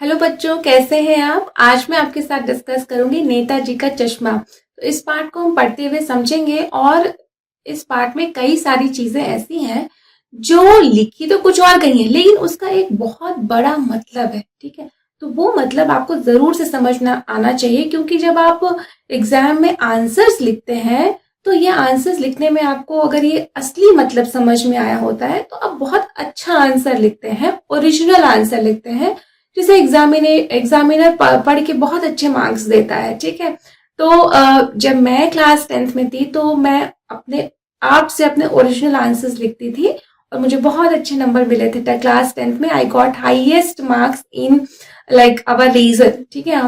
Hello बच्चों, कैसे हैं आप। आज मैं आपके साथ डिस्कस करूंगी नेताजी का चश्मा। तो इस पार्ट को हम पढ़ते हुए समझेंगे और इस पार्ट में कई सारी चीजें ऐसी हैं जो लिखी तो कुछ और गई हैं, लेकिन उसका एक बहुत बड़ा मतलब है। ठीक है, तो वो मतलब आपको जरूर से समझना आना चाहिए, क्योंकि जब आप एग्जाम में आंसर्स लिखते हैं तो ये आंसर्स लिखने में आपको अगर ये असली मतलब समझ में आया होता है तो आप बहुत अच्छा आंसर लिखते हैं, ओरिजिनल आंसर लिखते हैं, जिसे एग्जामिनर पढ़ के बहुत अच्छे मार्क्स देता है। ठीक है, तो जब मैं क्लास 10th में थी तो मैं अपने आप से अपने ओरिजिनल आंसर्स लिखती थी और मुझे बहुत अच्छे नंबर मिले थे। क्लास 10th में I got highest marks in like our region. ठीक है,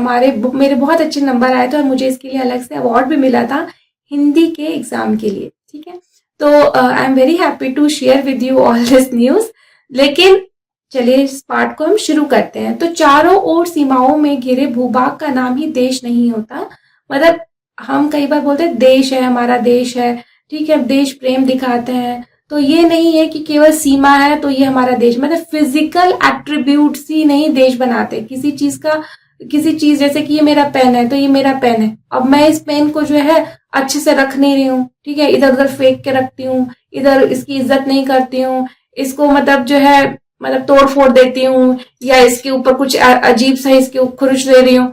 मेरे बहुत अच्छे नंबर आए थे और मुझे इसके लिए अलग से अवार्ड भी मिला था हिंदी के एग्जाम के लिए। ठीक है, तो I am very happy to share with you all this news. लेकिन चलिए इस पार्ट को हम शुरू करते हैं। तो चारों ओर सीमाओं में घिरे भूभाग का नाम ही देश नहीं होता। मतलब हम कई बार बोलते हैं देश है, हमारा देश है। ठीक है, देश प्रेम दिखाते हैं, तो ये नहीं है कि केवल सीमा है तो ये हमारा देश। मतलब फिजिकल एट्रीब्यूट्स ही नहीं देश बनाते किसी चीज का। किसी चीज जैसे कि ये मेरा पेन है तो ये मेरा पेन है, अब मैं इस पेन को जो है अच्छे से रख नहीं रही हूँ। ठीक है, इधर उधर फेंक के रखती हूँ, इधर इसकी इज्जत नहीं करती हूँ, इसको मतलब जो है मतलब तोड़ फोड़ देती हूँ, या इसके ऊपर कुछ अजीब सा इसके खुरुश दे रही हूँ।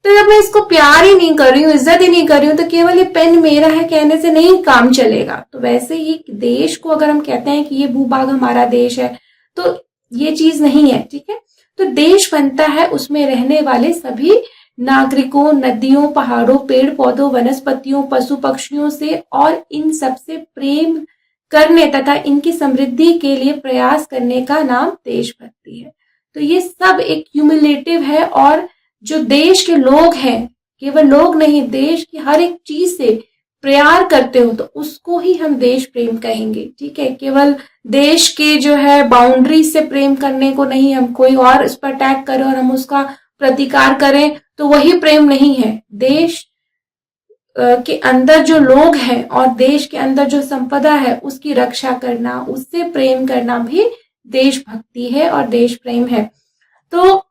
तो जब मैं इसको प्यार ही नहीं कर रही हूँ, इज्जत ही नहीं कर रही हूँ, तो केवल ये पेन मेरा है कहने से नहीं काम चलेगा। तो वैसे ही देश को अगर हम कहते हैं कि ये भूभाग हमारा देश है तो ये चीज नहीं है। ठीक है, तो देश बनता है उसमें रहने वाले सभी नागरिकों, नदियों, पहाड़ों, पेड़ पौधों, वनस्पतियों, पशु पक्षियों से और इन सबसे प्रेम करने तथा इनकी समृद्धि के लिए प्रयास करने का नाम देशभक्ति है। तो ये सब एक क्यूमुलेटिव है, और जो देश के लोग हैं, केवल लोग नहीं, देश की हर एक चीज से प्यार करते हो तो उसको ही हम देश प्रेम कहेंगे। ठीक है, केवल देश के जो है बाउंड्री से प्रेम करने को नहीं, हम कोई और उस पर अटैक करें और हम उसका प्रतिकार करें तो वही प्रेम नहीं है। देश के अंदर जो लोग हैं और देश के अंदर जो संपदा है उसकी रक्षा करना, उससे प्रेम करना भी देशभक्ति है और देश प्रेम है। तो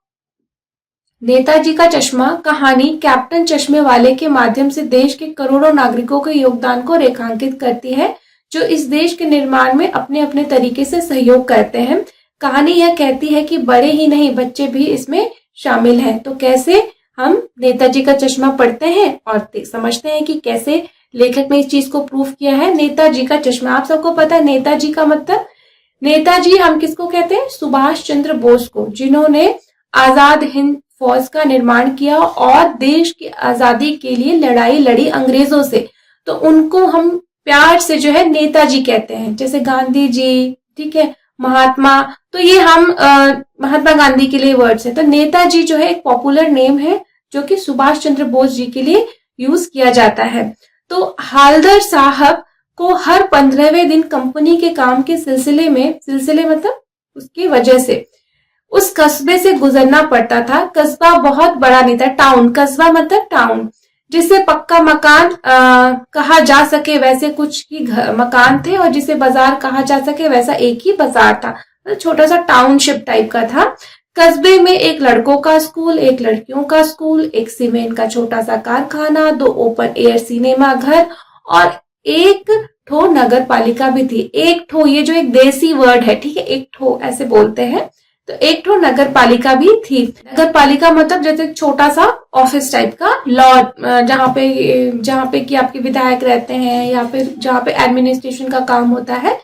नेताजी का चश्मा कहानी कैप्टन चश्मे वाले के माध्यम से देश के करोड़ों नागरिकों के योगदान को रेखांकित करती है, जो इस देश के निर्माण में अपने अपने तरीके से सहयोग करते हैं। कहानी यह कहती है कि बड़े ही नहीं, बच्चे भी इसमें शामिल हैं। तो कैसे हम नेताजी का चश्मा पढ़ते हैं और समझते हैं कि कैसे लेखक ने इस चीज को प्रूव किया है। नेताजी का चश्मा, आप सबको पता है नेताजी का मतलब। नेताजी हम किसको कहते हैं? सुभाष चंद्र बोस को, जिन्होंने आजाद हिंद फौज का निर्माण किया और देश की आजादी के लिए लड़ाई लड़ी अंग्रेजों से। तो उनको हम प्यार से जो है नेताजी कहते हैं। जैसे गांधी जी, ठीक है, महात्मा, तो ये हम महात्मा गांधी के लिए वर्ड्स है। तो नेताजी जो है एक पॉपुलर नेम है जो कि सुभाष चंद्र बोस जी के लिए यूज किया जाता है। तो हालदर साहब को हर 15वें दिन कंपनी के काम के सिलसिले मतलब उसकी वजह से उस कस्बे से गुजरना पड़ता था। कस्बा बहुत बड़ा नहीं था, टाउन, कस्बा मतलब टाउन, जिसे पक्का मकान कहा जा सके वैसे कुछ ही मकान थे, और जिसे बाजार कहा जा सके वैसा एक ही बाजार था। तो छोटा सा टाउनशिप टाइप का था। कस्बे में एक लड़कों का स्कूल, एक लड़कियों का स्कूल, एक सीमेंट का छोटा सा कारखाना, 2 ओपन एयर सिनेमा घर और एक ठो नगर पालिका भी थी। एक ठो, ये जो एक देसी वर्ड है, ठीक है, एक ठो ऐसे बोलते हैं। तो एक ठो नगर पालिका भी थी। नगर पालिका मतलब जैसे छोटा सा ऑफिस टाइप का लॉ, जहाँ पे कि आपके विधायक रहते हैं या फिर जहाँ पे एडमिनिस्ट्रेशन का काम होता है।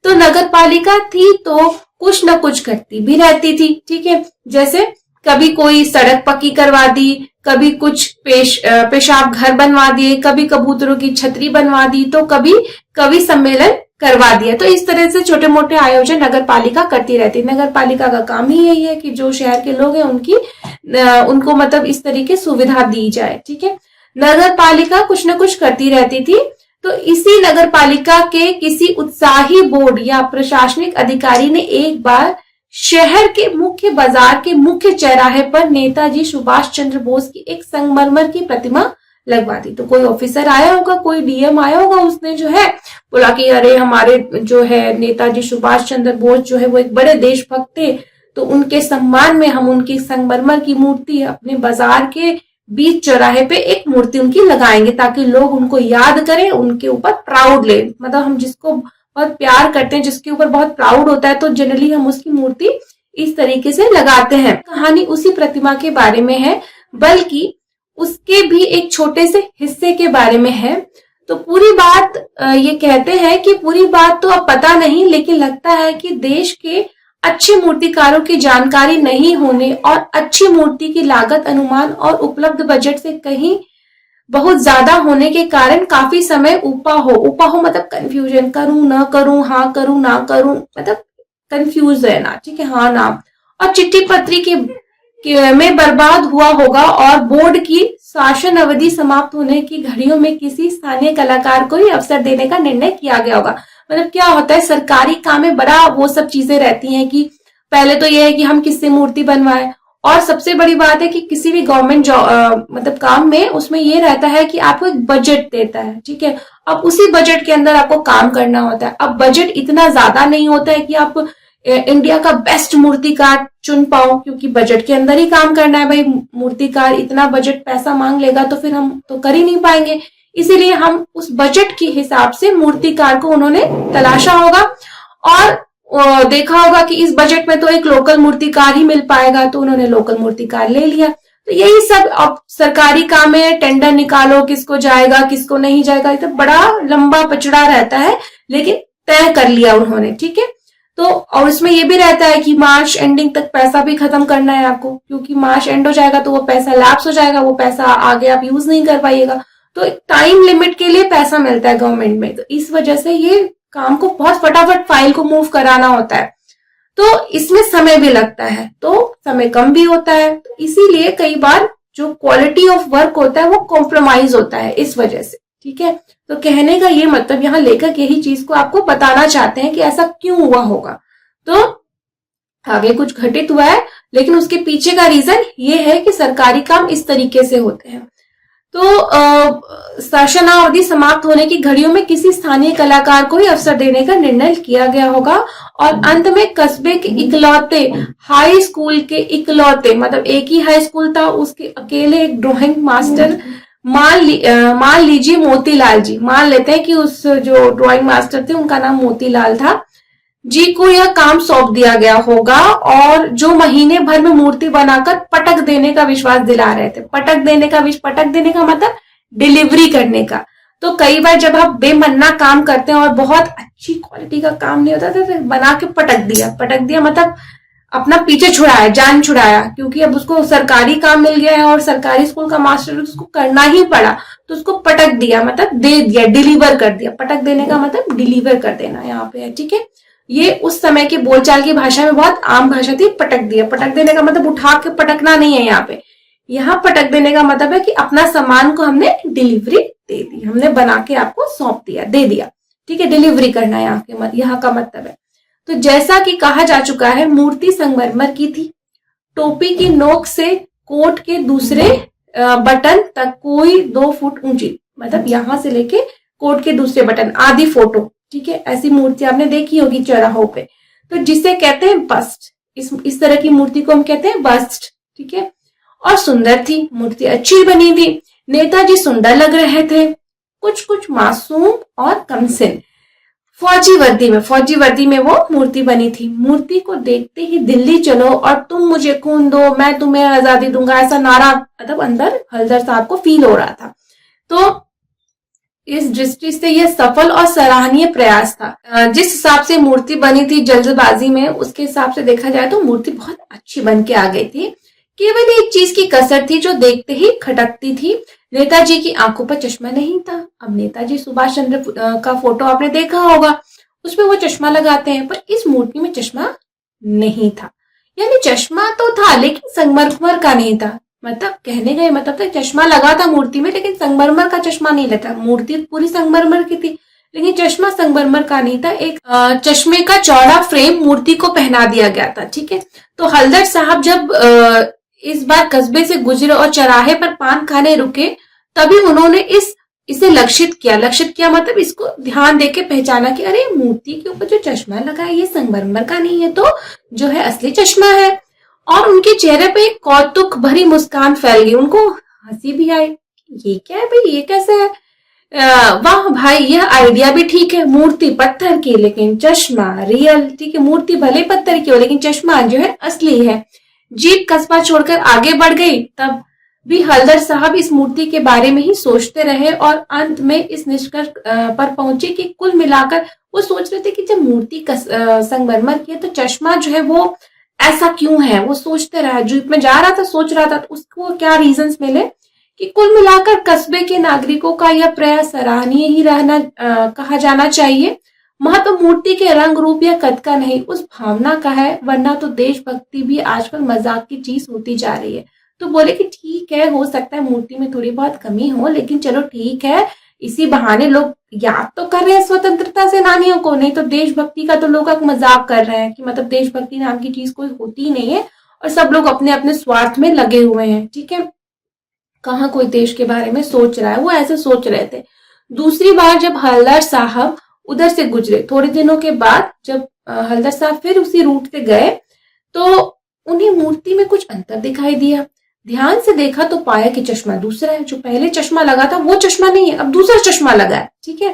तो नगर पालिका थी तो कुछ न कुछ करती भी रहती थी। ठीक है, जैसे कभी कोई सड़क पक्की करवा दी, कभी कुछ पेशाब घर बनवा दिए, कभी कबूतरों की छतरी बनवा दी, तो कभी कवि सम्मेलन करवा दिया। तो इस तरह से छोटे मोटे आयोजन नगर पालिका करती रहती है। नगर पालिका का काम ही यही है कि जो शहर के लोग हैं उनको मतलब इस तरीके सुविधा दी जाए। ठीक है, नगर पालिका कुछ न कुछ करती रहती थी। तो इसी नगर पालिका के किसी उत्साही बोर्ड या प्रशासनिक अधिकारी ने एक बार शहर के मुख्य बाजार के मुख्य चौराहे पर नेताजी सुभाष चंद्र बोस की एक संगमरमर की प्रतिमा लगवा दी। तो कोई ऑफिसर आया होगा, कोई डीएम आया होगा, उसने जो है बोला कि अरे हमारे जो है नेताजी सुभाष चंद्र बोस जो है वो एक बड़े देशभक्त थे, तो उनके सम्मान में हम उनकी संगमरमर की मूर्ति अपने बाजार के बीच चौराहे पे एक मूर्ति उनकी लगाएंगे, ताकि लोग उनको याद करें, उनके ऊपर प्राउड ले। मतलब हम जिसको बहुत प्यार करते हैं, जिसके ऊपर बहुत प्राउड होता है, तो जनरली हम उसकी मूर्ति इस तरीके से लगाते हैं। कहानी उसी प्रतिमा के बारे में है, बल्कि उसके भी एक छोटे से हिस्से के बारे में है। तो पूरी बात ये कहते हैं कि पूरी बात तो अब पता नहीं, लेकिन लगता है कि देश के अच्छे मूर्तिकारों की जानकारी नहीं होने और अच्छी मूर्ति की लागत अनुमान और उपलब्ध बजट से कहीं बहुत ज्यादा होने के कारण काफी समय ऊपा हो मतलब कंफ्यूजन, करूं ना करूं, हाँ करूं ना करूं, मतलब कंफ्यूज रहना, ठीक है, हाँ ना, और चिट्ठी पत्री में बर्बाद हुआ होगा, और बोर्ड की शासन अवधि समाप्त होने की घड़ियों में किसी स्थानीय कलाकार को ही अवसर देने का निर्णय किया गया होगा। मतलब क्या होता है, सरकारी काम में बड़ा वो सब चीजें रहती हैं कि पहले तो ये है कि हम किससे मूर्ति बनवाएं, और सबसे बड़ी बात है कि किसी भी गवर्नमेंट मतलब काम में उसमें ये रहता है कि आपको एक बजट देता है, ठीक है, अब उसी बजट के अंदर आपको काम करना होता है। अब बजट इतना ज्यादा नहीं होता है कि आप इंडिया का बेस्ट मूर्तिकार चुन पाओ, क्योंकि बजट के अंदर ही काम करना है भाई। मूर्तिकार इतना बजट पैसा मांग लेगा तो फिर हम तो कर ही नहीं पाएंगे, इसीलिए हम उस बजट के हिसाब से मूर्तिकार को उन्होंने तलाशा होगा, और देखा होगा कि इस बजट में तो एक लोकल मूर्तिकार ही मिल पाएगा, तो उन्होंने लोकल मूर्तिकार ले लिया। तो यही सब अब सरकारी काम है, टेंडर निकालो, किसको जाएगा किसको नहीं जाएगा, ये तो बड़ा लंबा पचड़ा रहता है, लेकिन तय कर लिया उन्होंने, ठीक है। तो और इसमें ये भी रहता है कि मार्च एंडिंग तक पैसा भी खत्म करना है आपको, क्योंकि मार्च एंड हो जाएगा तो वो पैसा लैप्स हो जाएगा, वो पैसा आगे आप यूज नहीं कर पाइएगा। तो एक टाइम लिमिट के लिए पैसा मिलता है गवर्नमेंट में, तो इस वजह से ये काम को बहुत फटाफट फाइल को मूव कराना होता है, तो इसमें समय भी लगता है, तो समय कम भी होता है, तो इसीलिए कई बार जो क्वालिटी ऑफ वर्क होता है वो कॉम्प्रोमाइज होता है इस वजह से, ठीक है। तो कहने का ये मतलब, यहाँ लेखक यही चीज को आपको बताना चाहते हैं कि ऐसा क्यों हुआ होगा। तो आगे कुछ घटित हुआ है, लेकिन उसके पीछे का रीजन ये है कि सरकारी काम इस तरीके से होते हैं। तो शासनावधि समाप्त होने की घड़ियों में किसी स्थानीय कलाकार को ही अवसर देने का निर्णय किया गया होगा, और अंत में कस्बे के इकलौते हाई स्कूल के इकलौते, मतलब एक ही हाई स्कूल था, उसके अकेले एक ड्राइंग मास्टर, मान लीजिए मोतीलाल जी, मान लेते हैं कि उस जो ड्राइंग मास्टर थे उनका नाम मोतीलाल था जी, को यह काम सौंप दिया गया होगा, और जो महीने भर में मूर्ति बनाकर पटक देने का विश्वास दिला रहे थे। पटक देने का मतलब डिलीवरी करने का। तो कई बार जब आप बेमन्ना काम करते हैं और बहुत अच्छी क्वालिटी का काम नहीं होता, तो बना के पटक दिया मतलब अपना पीछे छुड़ाया, जान छुड़ाया, क्योंकि अब उसको सरकारी काम मिल गया है और सरकारी स्कूल का मास्टर उसको करना ही पड़ा, तो उसको पटक दिया मतलब दे दिया, डिलीवर कर दिया। पटक देने का मतलब डिलीवर कर देना यहाँ पे है, ठीक है। ये उस समय की बोलचाल की भाषा में बहुत आम भाषा थी, पटक दिया। पटक देने का मतलब उठा के पटकना नहीं है यहाँ पे। यहाँ पटक देने का मतलब है कि अपना सामान को हमने डिलीवरी दे दी, हमने बना के आपको सौंप दिया, दे दिया, ठीक है। डिलीवरी करना यहाँ का मतलब है। तो जैसा कि कहा जा चुका है, मूर्ति संगमरमर की थी, टोपी की नोक से कोट के दूसरे बटन तक कोई 2 फुट ऊंची, मतलब यहां से लेके कोट के दूसरे बटन आदि फोटो, ठीक है। ऐसी मूर्ति आपने देखी होगी चौराहों पे, तो जिसे कहते हैं बस्ट। इस तरह की मूर्ति को हम कहते हैं बस्ट, ठीक है। और सुंदर थी मूर्ति, अच्छी बनी थी। नेताजी सुंदर लग रहे थे, कुछ मासूम और कमसिन। फौजी वर्दी में वो मूर्ति बनी थी। मूर्ति को देखते ही दिल्ली चलो और तुम मुझे खून दो, मैं तुम्हें आजादी दूंगा, ऐसा नारा मतलब अंदर हलदर साहब को फील हो रहा था। तो इस दृष्टि से यह सफल और सराहनीय प्रयास था। जिस हिसाब से मूर्ति बनी थी जल्दबाजी में, उसके हिसाब से देखा जाए तो मूर्ति बहुत अच्छी बन के आ गई थी। केवल एक चीज की कसर थी जो देखते ही खटकती थी, नेताजी की आंखों पर चश्मा नहीं था। अब नेताजी सुभाष चंद्र का फोटो आपने देखा होगा, उसमें वो चश्मा लगाते हैं, पर इस मूर्ति में चश्मा नहीं था। यानी चश्मा तो था लेकिन संगमरमर का नहीं था। मतलब कहने का मतलब था चश्मा लगा था मूर्ति में, लेकिन संगमरमर का चश्मा नहीं लगा। मूर्ति पूरी संगमरमर की थी, लेकिन चश्मा संगमरमर का नहीं था। एक चश्मे का चौड़ा फ्रेम मूर्ति को पहना दिया गया था, ठीक है। तो हलदर साहब जब इस बार कस्बे से गुजरे और चौराहे पर पान खाने रुके, तभी उन्होंने इस इसे लक्षित किया मतलब इसको ध्यान देके पहचाना कि अरे मूर्ति के ऊपर जो चश्मा लगा है ये संगमरमर का नहीं है, तो जो है असली चश्मा है। और उनके चेहरे पे एक कौतुक भरी मुस्कान फैल गई, उनको हंसी भी आई। ये क्या है भाई, ये कैसे है? वाह भाई, यह आइडिया भी ठीक है। मूर्ति पत्थर की लेकिन चश्मा रियल। ठीक है, मूर्ति भले पत्थर की हो लेकिन चश्मा जो है असली है। जीप कस्बा छोड़कर आगे बढ़ गई। तब भी हलदर साहब इस मूर्ति के बारे में ही सोचते रहे और अंत में इस निष्कर्ष पर पहुंचे कि कुल मिलाकर वो सोच रहे थे कि जब मूर्ति संगमरमर की है तो चश्मा जो है वो ऐसा क्यों है। वो सोचते रहा, जीप में जा रहा था, सोच रहा था, तो उसको क्या रीजंस मिले कि कुल मिलाकर कस्बे के नागरिकों का यह प्रयास सराहनीय ही रहना कहा जाना चाहिए। महत्व मूर्ति के रंग रूप या कद का नहीं, उस भावना का है, वरना तो देशभक्ति भी आजकल मजाक की चीज होती जा रही है। तो बोले कि ठीक है, हो सकता है मूर्ति में थोड़ी बहुत कमी हो, लेकिन चलो ठीक है, इसी बहाने लोग याद तो कर रहे हैं स्वतंत्रता सेनानियों को, नहीं तो देशभक्ति का तो लोग मजाक कर रहे हैं कि मतलब देशभक्ति नाम की चीज कोई होती ही नहीं है और सब लोग अपने अपने स्वार्थ में लगे हुए हैं। ठीक है, कहाँ कोई देश के बारे में सोच रहा है, वो ऐसे सोच रहे थे। दूसरी बार जब हलदर साहब उधर से गुजरे, थोड़े दिनों के बाद जब हलदर साहब फिर उसी रूट से गए तो उन्हें मूर्ति में कुछ अंतर दिखाई दिया। ध्यान से देखा तो पाया कि चश्मा दूसरा है। जो पहले चश्मा लगा था वो चश्मा नहीं है, अब दूसरा चश्मा लगा है। ठीक है,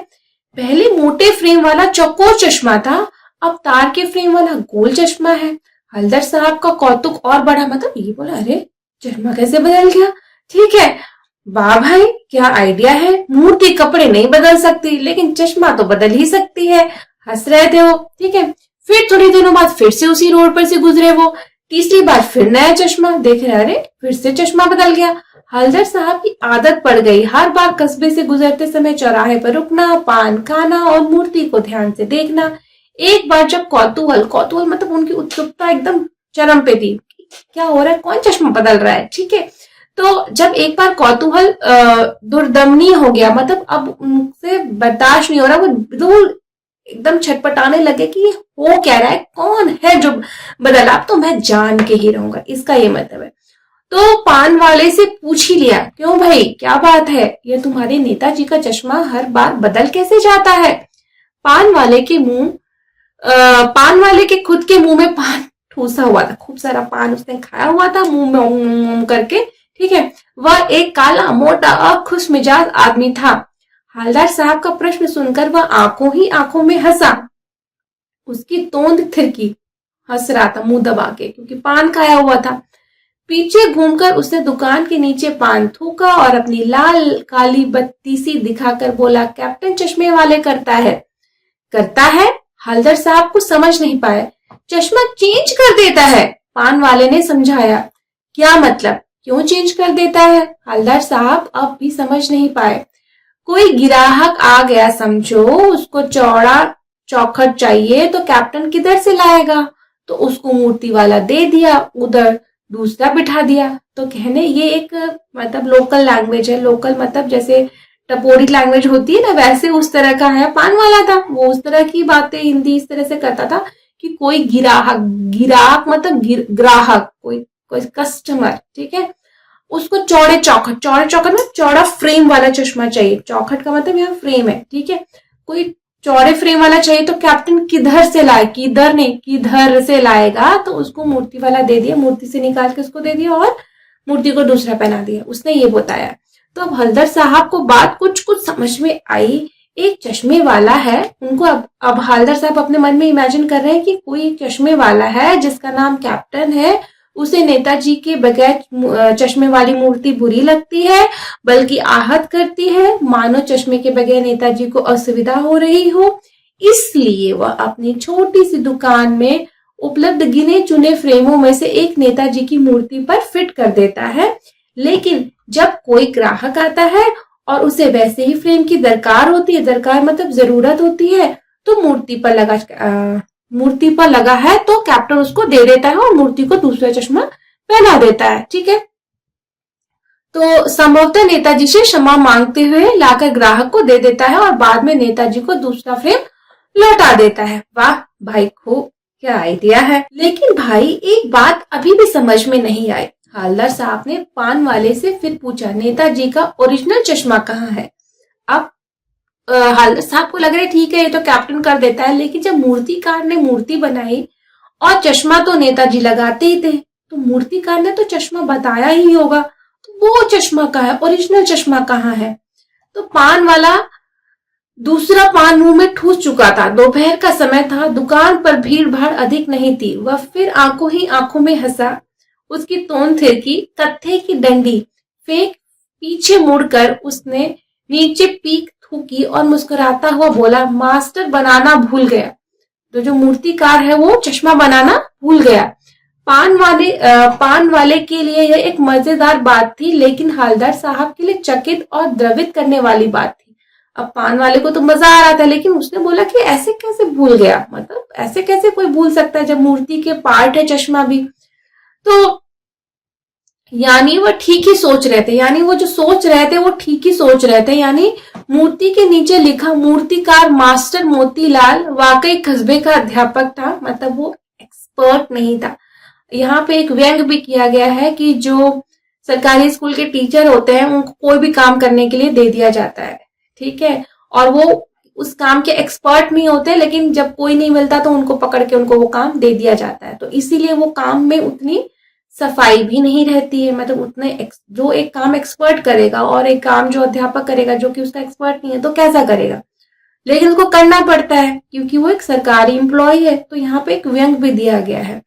पहले मोटे फ्रेम वाला चौकोर चश्मा था, अब तार के फ्रेम वाला गोल चश्मा है। हलदर साहब का कौतुक और बढ़ा, मतलब ये बोला अरे चश्मा कैसे बदल गया। ठीक है, वाह भाई क्या आइडिया है। मूर्ति कपड़े नहीं बदल सकती लेकिन चश्मा तो बदल ही सकती है। हंस रहे थे वो। ठीक है, फिर थोड़ी दिनों बाद फिर से उसी रोड पर से गुजरे वो। तीसरी बार फिर नया चश्मा देख रहे, अरे फिर से चश्मा बदल गया। हलदर साहब की आदत पड़ गई हर बार कस्बे से गुजरते समय चौराहे पर रुकना, पान खाना और मूर्ति को ध्यान से देखना। एक बार जब कौतूहल मतलब उनकी उत्सुकता एकदम चरम पे थी, क्या हो रहा है, कौन चश्मा बदल रहा है। ठीक है, तो जब एक बार कौतूहल दुर्दमनी हो गया, मतलब अब उनसे बर्दाश्त नहीं हो रहा, वो बिल्कुल एकदम छटपटाने लगे कि ये हो क्या रहा है, कौन है जो बदला, अब तो मैं जान के ही रहूंगा, इसका ये मतलब है। तो पान वाले से पूछ ही लिया, क्यों भाई क्या बात है, ये तुम्हारे नेताजी का चश्मा हर बार बदल कैसे जाता है। पान वाले के खुद के मुंह में पान ठूसा हुआ था, खूब सारा पान उसने खाया हुआ था मुंह में उम करके। ठीक है, वह एक काला मोटा और खुश मिजाज आदमी था। हलदर साहब का प्रश्न सुनकर वह आंखों ही आंखों में हंसा। उसकी तोंद थिरकी, हंस रहा था मुंह दबा के क्योंकि पान खाया हुआ था। पीछे घूमकर उसने दुकान के नीचे पान थूका और अपनी लाल काली बत्ती सी दिखाकर बोला, कैप्टन चश्मे वाले करता है। हलदर साहब कुछ समझ नहीं पाए। चश्मा चेंज कर देता है, पान वाले ने समझाया। क्या मतलब, क्यों चेंज कर देता है? हलदर साहब अब भी समझ नहीं पाए। कोई गिराहक आ गया समझो, उसको चौड़ा चौखट चाहिए तो कैप्टन किधर से लाएगा, तो उसको मूर्ति वाला दे दिया, उधर दूसरा बिठा दिया। तो कहने ये एक मतलब लोकल लैंग्वेज है, लोकल मतलब जैसे टपोरी लैंग्वेज होती है ना, वैसे उस तरह का है। पान वाला था वो उस तरह की बातें हिंदी इस तरह से करता था कि कोई गिराहक मतलब ग्राहक, कोई कस्टमर, ठीक है, उसको चौड़े चौखट में चौड़ा फ्रेम वाला चश्मा चाहिए। चौखट का मतलब यहाँ फ्रेम है। ठीक है, कोई चौड़े फ्रेम वाला चाहिए तो कैप्टन किधर से लाए, किधर से लाएगा, तो उसको मूर्ति वाला दे दिया, मूर्ति से निकाल के उसको दे दिया और मूर्ति को दूसरा पहना दिया, उसने ये बताया। तो अब हलदर साहब को बात कुछ समझ में आई। एक चश्मे वाला है, उनको अब हलदर साहब अपने मन में इमेजिन कर रहे हैं कि कोई एक चश्मे वाला है जिसका नाम कैप्टन है, उसे नेताजी के बगैर चश्मे वाली मूर्ति बुरी लगती है, बल्कि आहत करती है, मानो चश्मे के बगैर नेताजी को असुविधा हो रही हो। इसलिए वह अपनी छोटी सी दुकान में उपलब्ध गिने चुने फ्रेमों में से एक नेताजी की मूर्ति पर फिट कर देता है। लेकिन जब कोई ग्राहक आता है और उसे वैसे ही फ्रेम की दरकार होती है, दरकार मतलब जरूरत होती है, तो मूर्ति पर लगा है तो कैप्टन उसको दे देता है और मूर्ति को दूसरा चश्मा पहना देता है। ठीक है, तो संभवतः नेताजी से क्षमा मांगते हुए लाकर ग्राहक को दे देता है और बाद में नेताजी को दूसरा फ्रेम लौटा देता है। वाह भाई, खूब, क्या आइडिया है। लेकिन भाई एक बात अभी भी समझ में नहीं आई। हलदर साहब ने पान वाले से फिर पूछा, नेताजी का ओरिजिनल चश्मा कहाँ है? अब हालदार साहब को लग रहा है ठीक है ये तो कैप्टन कर देता है, लेकिन जब मूर्तिकार ने मूर्ति बनाई और चश्मा तो नेताजी लगाते ही थे, तो मूर्तिकार ने तो चश्मा बताया ही होगा, तो वो चश्मा कहाँ है, ओरिजिनल चश्मा कहाँ है। तो पान वाला दूसरा पान मुंह में ठूस चुका था। दोपहर का समय था, दुकान पर भीड़ भाड़ अधिक नहीं थी। वह फिर आंखों ही आंखों में हंसा, उसकी तोंद थिरकी, कत्थे की डंडी फेंक पीछे मुड़कर उसने नीचे पीक थूकी और मुस्कुराता हुआ बोला, मास्टर बनाना भूल गया। तो जो मूर्तिकार है वो चश्मा बनाना भूल गया। पान वाले के लिए यह एक मजेदार बात थी, लेकिन हवलदार साहब के लिए चकित और द्रवित करने वाली बात थी। अब पान वाले को तो मजा आ रहा था, लेकिन उसने बोला कि ऐसे कैसे भूल गया, मतलब ऐसे कैसे कोई भूल सकता है जब मूर्ति के पार्ट है चश्मा भी। तो यानी वो ठीक ही सोच रहे थे, यानी वो जो सोच रहे थे वो ठीक ही सोच रहे थे। यानी मूर्ति के नीचे लिखा मूर्तिकार मास्टर मोतीलाल वाकई कस्बे का अध्यापक था, मतलब वो एक्सपर्ट नहीं था। यहाँ पे एक व्यंग भी किया गया है कि जो सरकारी स्कूल के टीचर होते हैं उनको कोई भी काम करने के लिए दे दिया जाता है, ठीक है, और वो उस काम के एक्सपर्ट नहीं होते, लेकिन जब कोई नहीं मिलता तो उनको पकड़ के उनको वो काम दे दिया जाता है। तो इसीलिए वो काम में उतनी सफाई भी नहीं रहती है, मतलब उतने जो एक काम एक्सपर्ट करेगा और एक काम जो अध्यापक करेगा जो कि उसका एक्सपर्ट नहीं है तो कैसा करेगा, लेकिन उसको करना पड़ता है क्योंकि वो एक सरकारी एम्प्लॉय है। तो यहाँ पे एक व्यंग भी दिया गया है।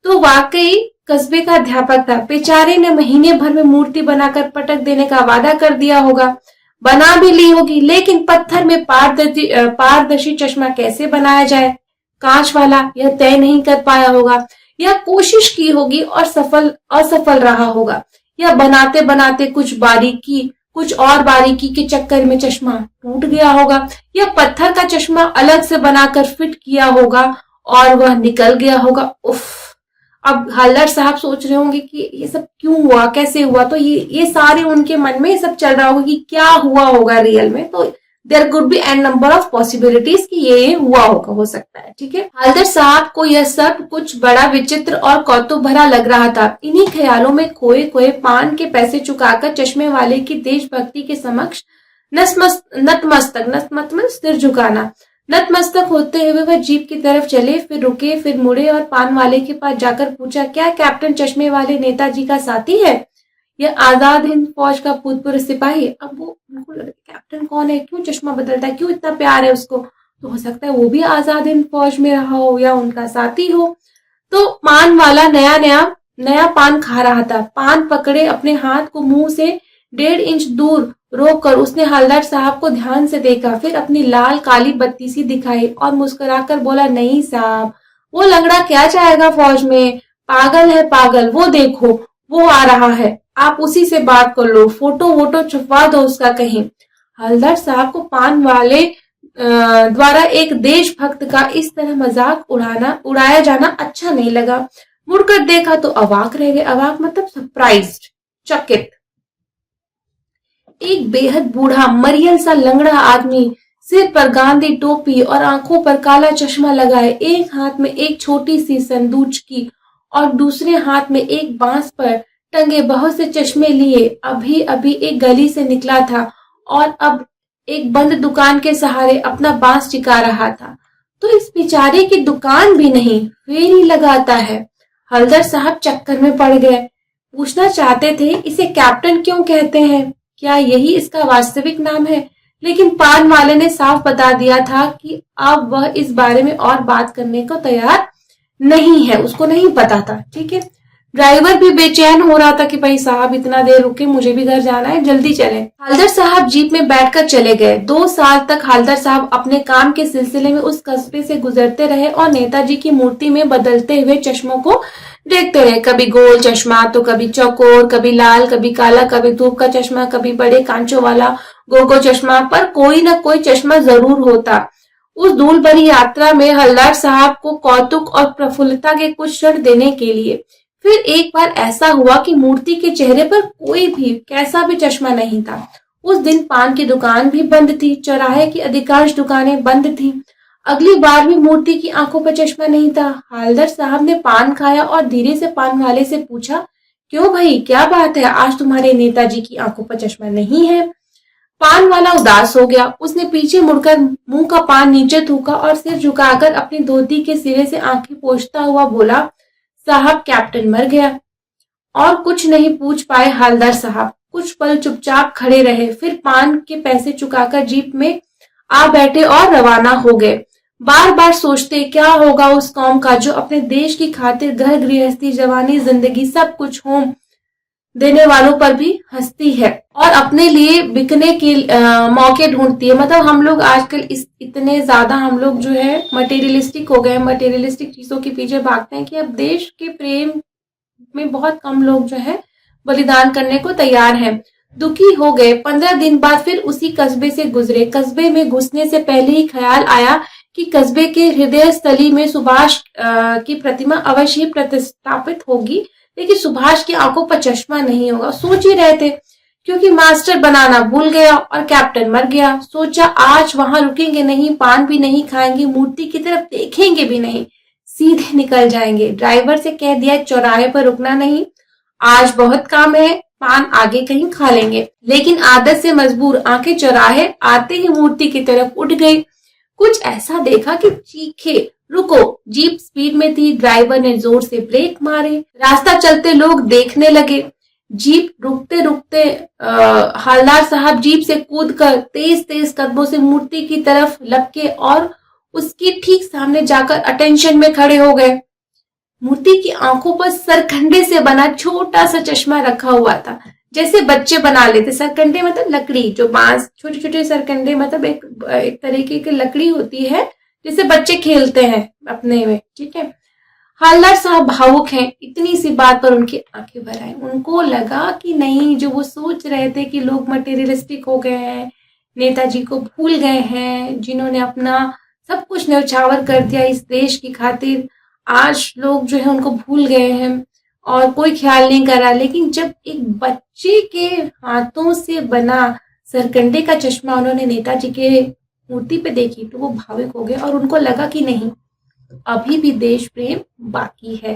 तो वाकई कस्बे का अध्यापक था, बेचारे ने महीने भर में मूर्ति बनाकर पटक देने का वादा कर दिया होगा, बना भी ली होगी, लेकिन पत्थर में पारदर्शी चश्मा कैसे बनाया जाए, कांच वाला, यह तय नहीं कर पाया होगा, या कोशिश की होगी और असफल रहा होगा, या बनाते बनाते कुछ और बारीकी के चक्कर में चश्मा टूट गया होगा, या पत्थर का चश्मा अलग से बनाकर फिट किया होगा और वह निकल गया होगा। उफ। अब हवलदार साहब सोच रहे होंगे कि ये सब क्यों हुआ, कैसे हुआ, तो ये सारे उनके मन में ये सब चल रहा होगा कि क्या हुआ होगा रियल में। तो there could be an number of possibilities कि ये हुआ होगा, हो सकता है, ठीक है। हवलदार साहब को यह सब कुछ बड़ा विचित्र और कौतुक भरा लग रहा था। इन्हीं ख्यालों में खोए खोए पान के पैसे चुकाकर चश्मे वाले की देशभक्ति के समक्ष नतमस्तक सिर झुकाना, नतमस्तक होते हुए वह जीप की तरफ चले, फिर रुके, फिर मुड़े और पान वाले के पास जाकर पूछा, क्या कैप्टन चश्मे वाले नेताजी का साथी है? यह आजाद हिंद फौज का भूतपूर्व सिपाही? अब वो उनको लगा कैप्टन कौन है, क्यों चश्मा बदलता है, क्यों इतना प्यार है उसको, तो हो सकता है वो भी आजाद हिंद फौज में रहा हो या उनका साथी हो। तो पान वाला नया पान खा रहा था। पान पकड़े अपने हाथ को मुंह से 1.5 इंच दूर रोक कर उसने हवलदार साहब को ध्यान से देखा, फिर अपनी लाल काली बत्ती सी दिखाई और मुस्कुराकर बोला, नहीं साहब, वो लंगड़ा क्या चाहेगा फौज में, पागल है पागल, वो देखो वो आ रहा है, आप उसी से बात कर लो, फोटो वोटो छुपवा दो उसका कहीं। हवलदार साहब को पान वाले द्वारा एक देशभक्त का इस तरह मजाक उड़ाया जाना अच्छा नहीं लगा। मुड़कर देखा तो अवाक रह गए। अवाक मतलब सरप्राइज्ड, चकित। एक बेहद बूढ़ा मरियल सा लंगड़ा आदमी, सिर पर गांधी टोपी और आंखों पर काला चश्मा लगाए, एक हाथ में एक छोटी सी संदूक की और दूसरे हाथ में एक बांस पर टंगे बहुत से चश्मे लिए अभी अभी एक गली से निकला था और अब एक बंद दुकान के सहारे अपना बांस टिका रहा था। तो इस बेचारे की दुकान भी नहीं, फेरी लगाता है। हवलदार साहब चक्कर में पड़ गए। पूछना चाहते थे इसे कैप्टन क्यों कहते हैं, क्या यही इसका वास्तविक नाम है, लेकिन पान वाले ने साफ बता दिया था कि अब वह इस बारे में और बात करने को तैयार नहीं है, उसको नहीं पता था, ठीक है। ड्राइवर भी बेचैन हो रहा था कि भाई साहब इतना देर रुके, मुझे भी घर जाना है, जल्दी चले। हवलदार साहब जीप में बैठकर चले गए। 2 साल तक हवलदार साहब अपने काम के सिलसिले में उस कस्बे से गुजरते रहे और नेताजी की मूर्ति में बदलते हुए चश्मों को देखते रहे। कभी गोल चश्मा, तो कभी चौकोर, कभी लाल, कभी काला, कभी धूप का चश्मा, कभी बड़े कांचों वाला गोगो चश्मा, पर कोई ना कोई चश्मा जरूर होता। उस धूल भरी यात्रा में हवलदार साहब को कौतुक और प्रफुल्लता के कुछ क्षण देने के लिए फिर एक बार ऐसा हुआ कि मूर्ति के चेहरे पर कोई भी कैसा भी चश्मा नहीं था। उस दिन पान की दुकान भी बंद थी, चौराहे की अधिकांश दुकानें बंद थी। अगली बार भी मूर्ति की आंखों पर चश्मा नहीं था। हवलदार साहब ने पान खाया और धीरे से पान वाले से पूछा, क्यों भाई, क्या बात है, आज तुम्हारे नेताजी की आंखों पर चश्मा नहीं है? पान वाला उदास हो गया। उसने पीछे मुड़कर मुंह का पान नीचे थूका और सिर झुकाकर अपनी धोती के सिरे से आंखें पोंछता हुआ बोला, साहब कैप्टन मर गया। और कुछ नहीं पूछ पाए हालदार साहब। कुछ पल चुपचाप खड़े रहे, फिर पान के पैसे चुकाकर जीप में आ बैठे और रवाना हो गए। बार बार सोचते क्या होगा उस कौम का जो अपने देश की खातिर घर गृहस्थी, जवानी, जिंदगी सब कुछ होम देने वालों पर भी हंसती है और अपने लिए बिकने के मौके ढूंढती है। मतलब हम लोग आजकल इस इतने ज्यादा हम लोग जो है मटेरियलिस्टिक हो गए, मटेरियलिस्टिक चीजों के पीछे भागते हैं कि अब देश के प्रेम में बहुत कम लोग जो है बलिदान करने को तैयार हैं। दुखी हो गए। 15 दिन बाद फिर उसी कस्बे से गुजरे। कस्बे में घुसने से पहले ही ख्याल आया कि कस्बे के हृदय स्थली में सुभाष की प्रतिमा अवश्य ही प्रतिष्ठापित होगी, लेकिन सुभाष की आंखों पर चश्मा नहीं होगा। सोच ही रहे थे क्योंकि मास्टर बनाना भूल गया और कैप्टन मर गया। सोचा आज वहां रुकेंगे नहीं, पान भी नहीं खाएंगे, मूर्ति की तरफ देखेंगे भी नहीं, सीधे निकल जाएंगे। ड्राइवर से कह दिया चौराहे पर रुकना नहीं, आज बहुत काम है, पान आगे कहीं खा लेंगे। लेकिन आदत से मजबूर आंखें चौराहे आते ही मूर्ति की तरफ उठ गई। कुछ ऐसा देखा कि चीखे, रुको। जीप स्पीड में थी। ड्राइवर ने जोर से ब्रेक मारे। रास्ता चलते लोग देखने लगे। जीप रुकते रुकते हालदार साहब जीप से कूदकर तेज तेज कदमों से मूर्ति की तरफ लपके और उसके ठीक सामने जाकर अटेंशन में खड़े हो गए। मूर्ति की आंखों पर सरकंडे से बना छोटा सा चश्मा रखा हुआ था, जैसे बच्चे बना लेते। सरकंडे मतलब लकड़ी, जो बांस, छोटे छोटे सरकंडे, मतलब एक तरीके की लकड़ी होती है जिसे बच्चे खेलते हैं अपने में, ठीक है। हालदार साहब भावुक हैं। इतनी सी बात पर उनकी आंखें भर आई। उनको लगा कि नहीं, जो वो सोच रहे थे कि लोग मटेरियलिस्टिक हो गए हैं, नेताजी को भूल गए हैं, जिन्होंने अपना सब कुछ न्यौछावर कर दिया इस देश की खातिर, आज लोग जो है उनको भूल गए हैं और कोई ख्याल नहीं कर रहा। लेकिन जब एक बच्चे के हाथों से बना सरकंडे का चश्मा उन्होंने नेताजी के मूर्ति पे देखी तो वो भावुक हो गए और उनको लगा कि नहीं, अभी भी देश प्रेम बाकी है।